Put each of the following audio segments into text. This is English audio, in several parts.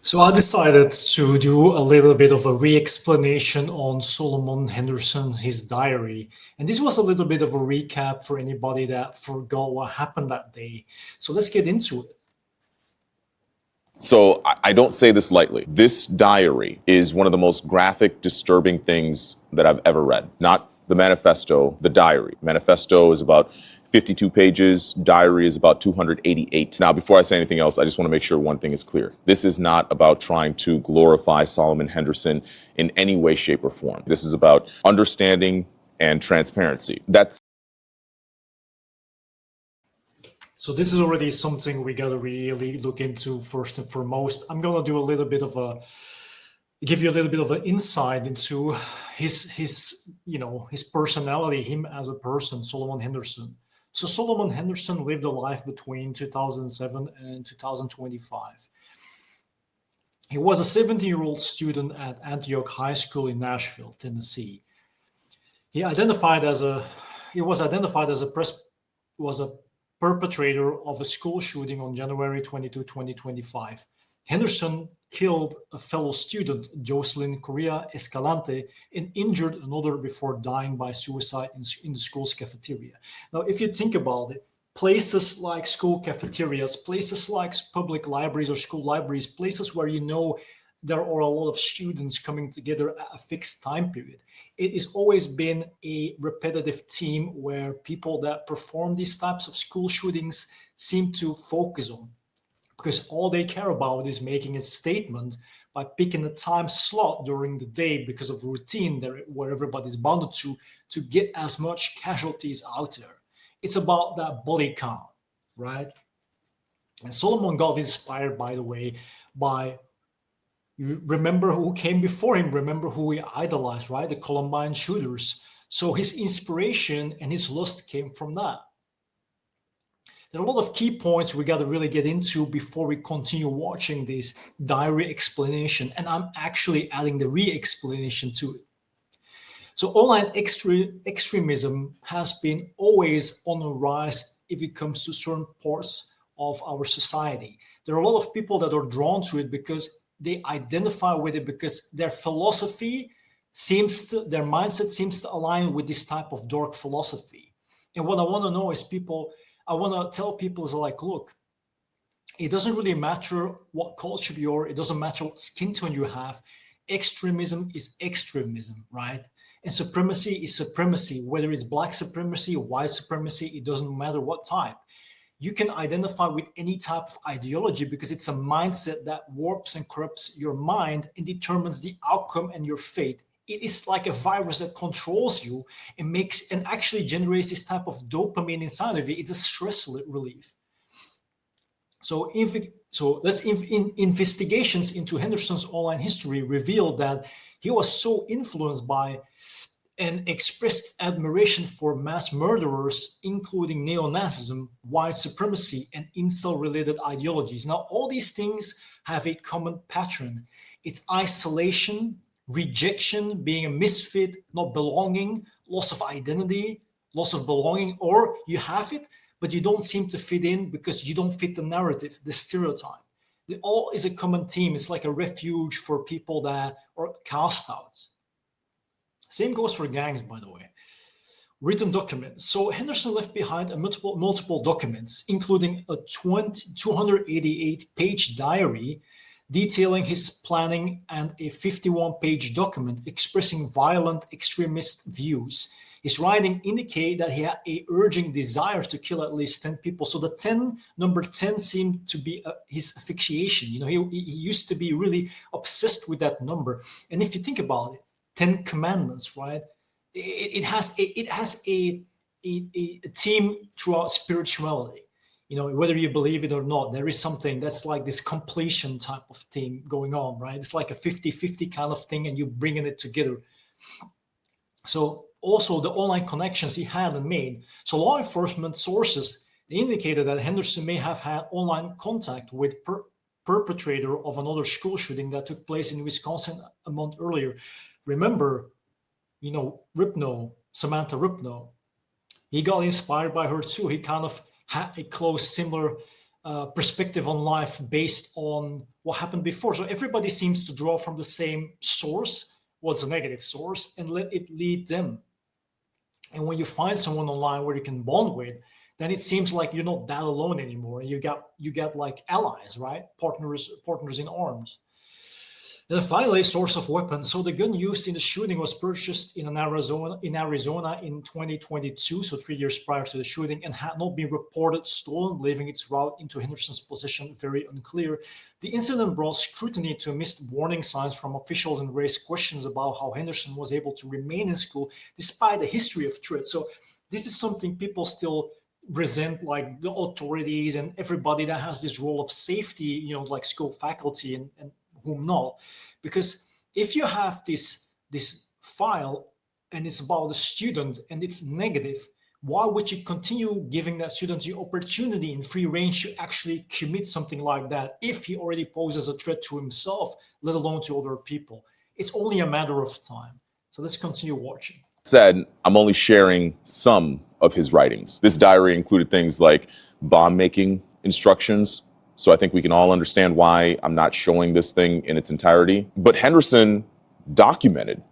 So I decided to do a little bit of a re-explanation on Solomon Henderson, his diary. And this was a little bit of a recap for anybody that forgot what happened that day. So let's get into it. So I don't say this lightly. This diary is one of the most graphic, disturbing things that I've ever read. Not the manifesto, the diary. Manifesto is about 52 pages. Diary is about 288. Now, before I say anything else, I just want to make sure one thing is clear. This is not about trying to glorify Solomon Henderson in any way, shape, or form. This is about understanding and transparency. So this is already something we gotta really look into first and foremost. I'm gonna do a little bit of a give you a little bit of an insight into his personality, him as a person, Solomon Henderson. So Solomon Henderson lived a life between 2007 and 2025. He was a 17-year-old student at Antioch High School in Nashville, Tennessee. He identified as a he was identified as a pres, was a perpetrator of a school shooting on January 22, 2025. Henderson killed a fellow student, Jocelyn Correa Escalante, and injured another before dying by suicide in the school's cafeteria. Now, if you think about it, places like school cafeterias, places like public libraries or school libraries, places where you know there are a lot of students coming together at a fixed time period. It has always been a repetitive theme where people that perform these types of school shootings seem to focus on, because all they care about is making a statement by picking a time slot during the day because of routine where everybody's bounded to get as much casualties out there. It's about that body count, right? And Solomon got inspired, by the way, by remember who came before him, remember who he idolized, right? The Columbine shooters. So his inspiration and his lust came from that. There are a lot of key points we got to really get into before we continue watching this diary explanation, and I'm actually adding the re-explanation to it. So online extremism has been always on the rise if it comes to certain parts of our society. There are a lot of people that are drawn to it because they identify with it, because their philosophy their mindset seems to align with this type of dark philosophy. And what I want to know is I want to tell people is like, look, it doesn't really matter what culture you're, it doesn't matter what skin tone you have. Extremism is extremism, right? And supremacy is supremacy, whether it's black supremacy, white supremacy, it doesn't matter what type. You can identify with any type of ideology because it's a mindset that warps and corrupts your mind and determines the outcome and your fate. It is like a virus that controls you and actually generates this type of dopamine inside of you. It's a stress relief. So, investigations into Henderson's online history revealed that he was so influenced by and expressed admiration for mass murderers, including neo-Nazism, white supremacy, and incel-related ideologies. Now, all these things have a common pattern. It's isolation, rejection, being a misfit, not belonging, loss of identity, loss of belonging, or you have it, but you don't seem to fit in because you don't fit the narrative, the stereotype. It all is a common theme. It's like a refuge for people that are cast out. Same goes for gangs, by the way. Written documents. So Henderson left behind multiple documents, including a 288-page diary detailing his planning and a 51-page document expressing violent extremist views. His writing indicate that he had a urging desire to kill at least 10 people. So the number 10 seemed to be his asphyxiation. You know, he used to be really obsessed with that number. And if you think about it, 10 commandments, right? It has a theme throughout spirituality. You know, whether you believe it or not, there is something that's like this completion type of thing going on, right? It's like a 50-50 kind of thing, and you're bringing it together. So also the online connections he had and made. So law enforcement sources, they indicated that Henderson may have had online contact with perpetrator of another school shooting that took place in Wisconsin a month earlier. Remember, you know, Samantha Rupno, he got inspired by her too. He kind of had a close, similar perspective on life based on what happened before. So everybody seems to draw from the same source, what's a negative source, and let it lead them. And when you find someone online where you can bond with, then it seems like you're not that alone anymore. You get like allies, right? Partners in arms. Then finally, source of weapon. So the gun used in the shooting was purchased in Arizona in 2022, so 3 years prior to the shooting, and had not been reported stolen, leaving its route into Henderson's possession very unclear. The incident brought scrutiny to missed warning signs from officials and raised questions about how Henderson was able to remain in school despite a history of threats. So this is something people still resent, like the authorities and everybody that has this role of safety, like school faculty and whom not. Because if you have this file and it's about a student and it's negative, why would you continue giving that student the opportunity in free range to actually commit something like that if he already poses a threat to himself, let alone to other people? It's only a matter of time. So let's continue watching. Said, I'm only sharing some of his writings. This diary included things like bomb making instructions. So I think we can all understand why I'm not showing this thing in its entirety. But Henderson documented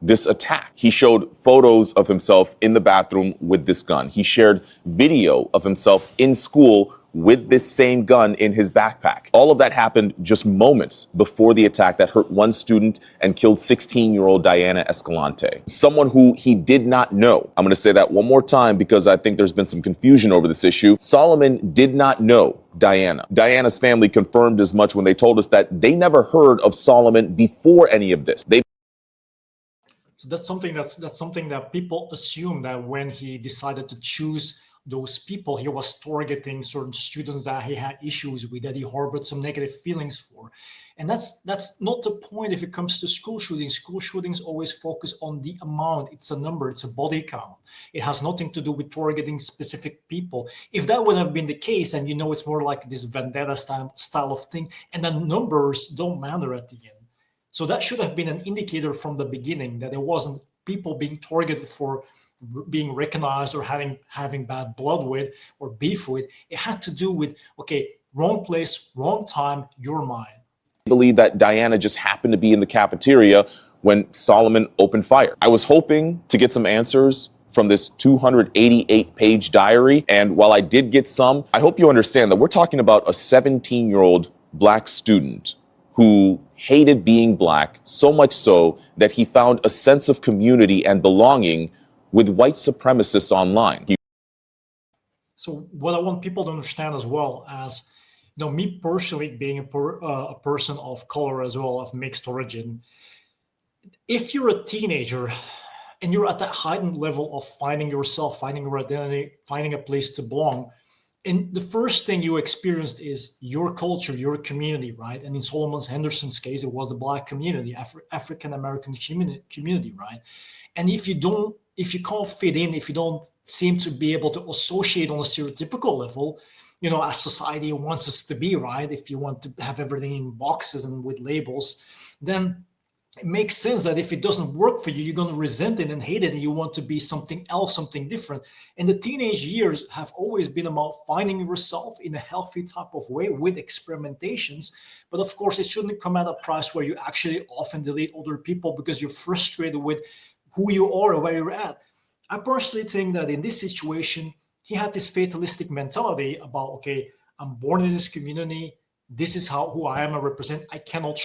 this attack. He showed photos of himself in the bathroom with this gun. He shared video of himself in school with this same gun in his backpack. All of that happened just moments before the attack that hurt one student and killed 16-year-old Diana Escalante, someone who he did not know. I'm going to say that one more time because I think there's been some confusion over this issue. Solomon did not know Diana. Diana's family confirmed as much when they told us that they never heard of Solomon before any of this. So that's something that people assume, that when he decided to choose those people, he was targeting certain students that he had issues with, that he harbored some negative feelings for. And that's not the point if it comes to school shootings. School shootings always focus on the amount. It's a number, it's a body count. It has nothing to do with targeting specific people. If that would have been the case, and it's more like this vendetta style of thing, and the numbers don't matter at the end. So that should have been an indicator from the beginning that it wasn't people being targeted for being recognized or having bad blood with or beef with. It had to do with, okay, wrong place, wrong time, you're mine. I believe that Diana just happened to be in the cafeteria when Solomon opened fire. I was hoping to get some answers from this 288-page diary, and while I did get some, I hope you understand that we're talking about a 17-year-old black student who hated being black, so much so that he found a sense of community and belonging with white supremacists online. So what I want people to understand as well, as me personally being a person of color as well, of mixed origin, if you're a teenager and you're at that heightened level of finding yourself, finding your identity, finding a place to belong, and the first thing you experienced is your culture, your community, right? And in Solomon Henderson's case, it was the black community, African American community, right? And if you can't fit in, if you don't seem to be able to associate on a stereotypical level, as society wants us to be, right? If you want to have everything in boxes and with labels, then it makes sense that if it doesn't work for you, you're going to resent it and hate it, and you want to be something else, something different. And the teenage years have always been about finding yourself in a healthy type of way with experimentations. But of course, it shouldn't come at a price where you actually often delete other people because you're frustrated with who you are or where you're at. I personally think that in this situation, he had this fatalistic mentality about, okay, I'm born in this community. This is who I am. I represent. I cannot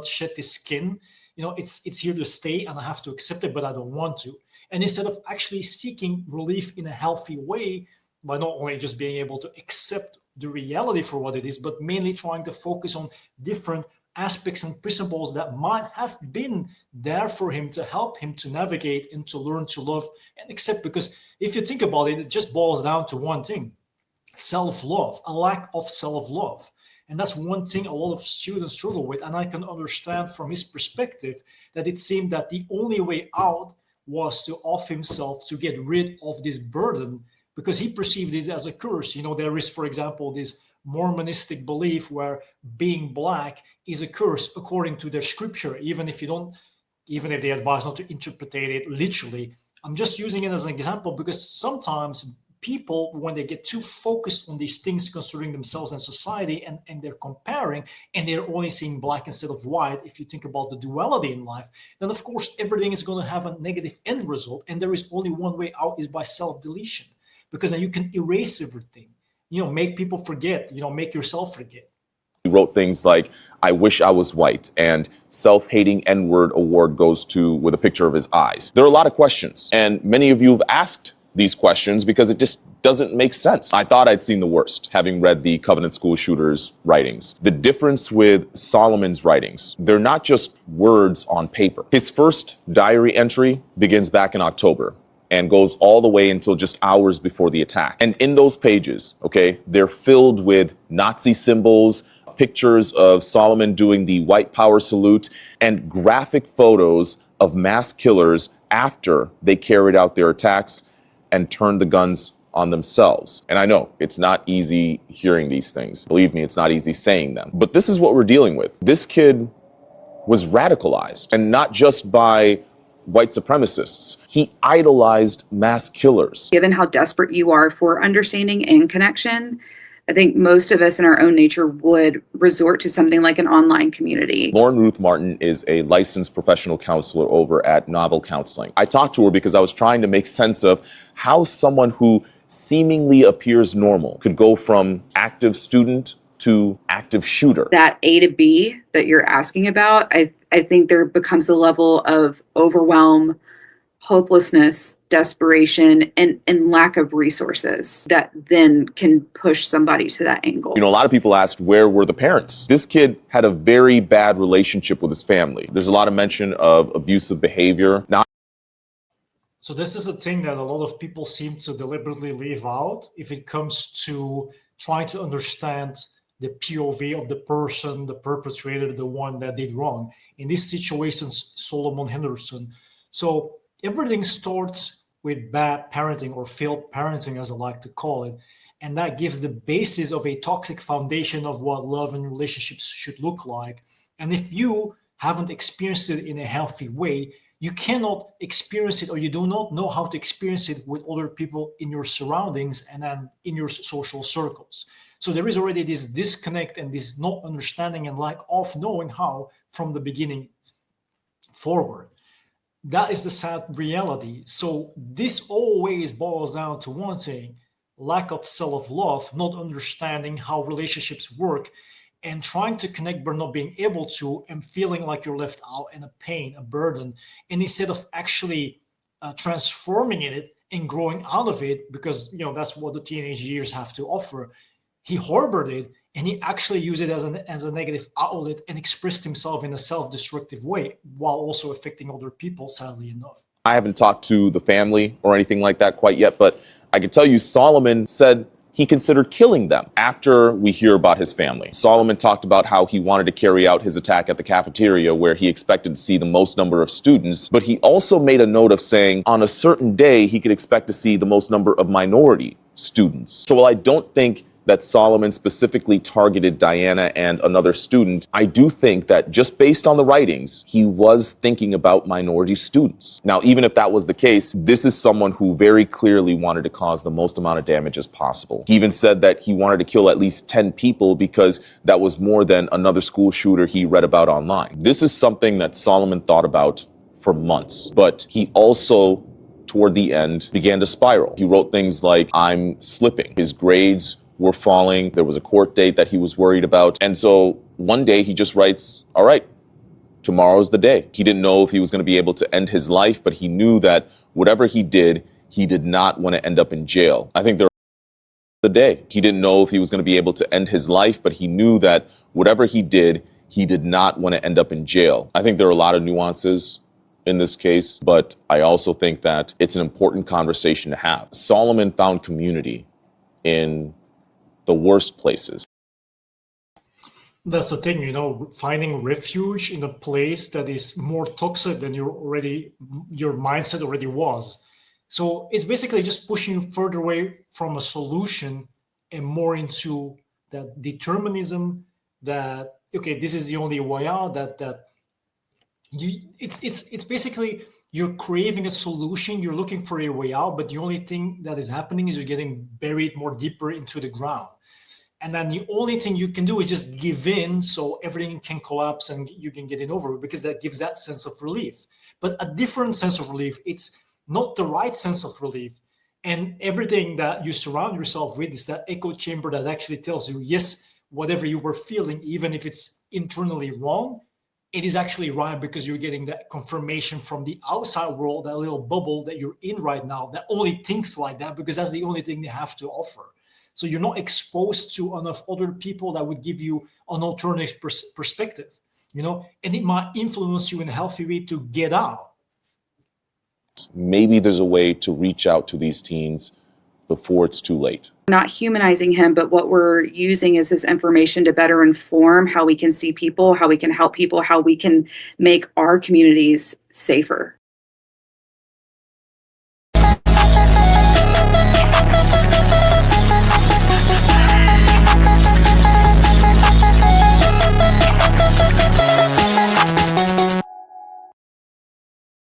shed this skin. It's here to stay, and I have to accept it, but I don't want to. And instead of actually seeking relief in a healthy way, by not only just being able to accept the reality for what it is, but mainly trying to focus on different aspects and principles that might have been there for him to help him to navigate and to learn to love and accept. Because if you think about it, it just boils down to one thing: self-love, a lack of self-love. And that's one thing a lot of students struggle with. And I can understand from his perspective that it seemed that the only way out was to off himself, to get rid of this burden, because he perceived it as a curse. There is, for example, this Mormonistic belief where being black is a curse according to their scripture, even if they advise not to interpret it literally. I'm just using it as an example because sometimes people, when they get too focused on these things concerning themselves and society, and they're comparing, and they're only seeing black instead of white, if you think about the duality in life, then of course everything is going to have a negative end result. And there is only one way out, is by self-deletion, because then you can erase everything, make people forget, make yourself forget. He wrote things like, I wish I was white, and self-hating N-word award goes to, with a picture of his eyes. There are a lot of questions, and many of you have asked these questions because it just doesn't make sense. I thought I'd seen the worst, having read the Covenant School shooters' writings. The difference with Solomon's writings, they're not just words on paper. His first diary entry begins back in October and goes all the way until just hours before the attack. And in those pages, okay, they're filled with Nazi symbols, pictures of Solomon doing the white power salute, and graphic photos of mass killers after they carried out their attacks and turned the guns on themselves. And I know it's not easy hearing these things. Believe me, it's not easy saying them. But this is what we're dealing with. This kid was radicalized, and not just by white supremacists. He idolized mass killers. Given how desperate you are for understanding and connection, I think most of us in our own nature would resort to something like an online community. Lauren Ruth Martin is a licensed professional counselor over at Novel Counseling. I talked to her because I was trying to make sense of how someone who seemingly appears normal could go from active student to active shooter. That A to B that you're asking about, I think there becomes a level of overwhelm, hopelessness, desperation, and lack of resources that then can push somebody to that angle. A lot of people asked, where were the parents? This kid had a very bad relationship with his family. There's a lot of mention of abusive behavior. Now, so this is a thing that a lot of people seem to deliberately leave out if it comes to trying to understand the POV of the person, the perpetrator, the one that did wrong. In this situation, Solomon Henderson. So everything starts with bad parenting, or failed parenting, as I like to call it. And that gives the basis of a toxic foundation of what love and relationships should look like. And if you haven't experienced it in a healthy way, you cannot experience it, or you do not know how to experience it with other people in your surroundings and then in your social circles. So there is already this disconnect and this not understanding and lack of knowing how from the beginning forward. That is the sad reality. So this always boils down to one thing: lack of self-love, not understanding how relationships work, and trying to connect but not being able to, and feeling like you're left out, and a pain, a burden. And instead of actually transforming in it and growing out of it, because that's what the teenage years have to offer, he harbored it, and he actually used it as a negative outlet and expressed himself in a self-destructive way, while also affecting other people, sadly enough. I haven't talked to the family or anything like that quite yet, but I can tell you Solomon said he considered killing them after we hear about his family. Solomon talked about how he wanted to carry out his attack at the cafeteria, where he expected to see the most number of students, but he also made a note of saying on a certain day he could expect to see the most number of minority students. So while I don't think that Solomon specifically targeted Diana and another student, I do think that just based on the writings, he was thinking about minority students. Now, even if that was the case, this is someone who very clearly wanted to cause the most amount of damage as possible. He even said that he wanted to kill at least 10 people because that was more than another school shooter he read about online. This is something that Solomon thought about for months, but he also, toward the end, began to spiral. He wrote things like, I'm slipping. His grades were falling. There was a court date that he was worried about. And so one day he just writes, all right, tomorrow's the day. He didn't know if he was going to be able to end his life, but he knew that whatever he did not want to end up in jail. I think the day. He didn't know if he was going to be able to end his life, but he knew that whatever he did not want to end up in jail. I think there are a lot of nuances in this case, but I also think that it's an important conversation to have. Solomon found community in the worst places. That's the thing, finding refuge in a place that is more toxic than your mindset already was. So it's basically just pushing you further away from a solution and more into that determinism that, okay, this is the only way out, it's basically you're craving a solution, you're looking for a way out, but the only thing that is happening is you're getting buried more deeper into the ground. And then the only thing you can do is just give in so everything can collapse and you can get it over with, because that gives that sense of relief. But a different sense of relief, it's not the right sense of relief. And everything that you surround yourself with is that echo chamber that actually tells you, yes, whatever you were feeling, even if it's internally wrong, it is actually right, because you're getting that confirmation from the outside world, that little bubble that you're in right now that only thinks like that, because that's the only thing they have to offer. So you're not exposed to enough other people that would give you an alternative perspective, and it might influence you in a healthy way to get out. Maybe there's a way to reach out to these teens before it's too late. Not humanizing him, but what we're using is this information to better inform how we can see people, how we can help people, how we can make our communities safer.